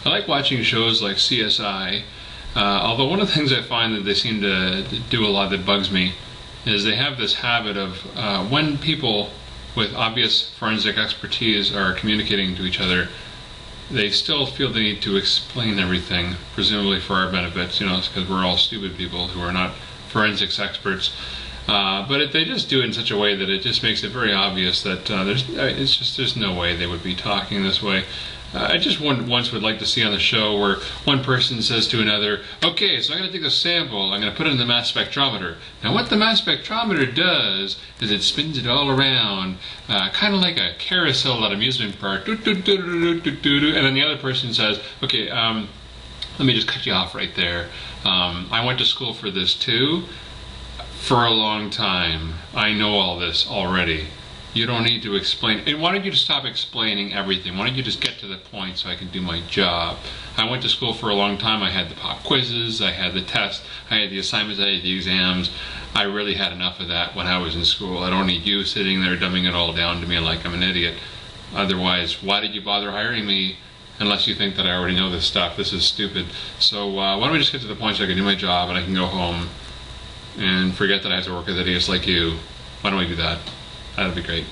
I like watching shows like CSI, although one of the things I find that they seem to do a lot that bugs me is they have this habit of when people with obvious forensic expertise are communicating to each other, they still feel the need to explain everything, presumably for our benefits, you know, it's because we're all stupid people who are not forensics experts. But they just do it in such a way that it just makes it very obvious that there's no way they would be talking this way. I just once would like to see on the show where one person says to another, okay, so I'm going to take a sample, I'm going to put it in the mass spectrometer. Now what the mass spectrometer does is it spins it all around, kind of like a carousel at an amusement park, and then the other person says, okay, let me just cut you off right there. I went to school for this too, for a long time. I know all this already. You don't need to explain. And why don't you just stop explaining everything? Why don't you just get to the point so I can do my job? I went to school for a long time. I had the pop quizzes, I had the tests, I had the assignments, I had the exams. I really had enough of that when I was in school. I don't need you sitting there dumbing it all down to me like I'm an idiot. Otherwise, why did you bother hiring me unless you think that I already know this stuff? This is stupid. So why don't we just get to the point so I can do my job and I can go home and forget that I have to work with idiots like you. Why don't we do that? That'd be great.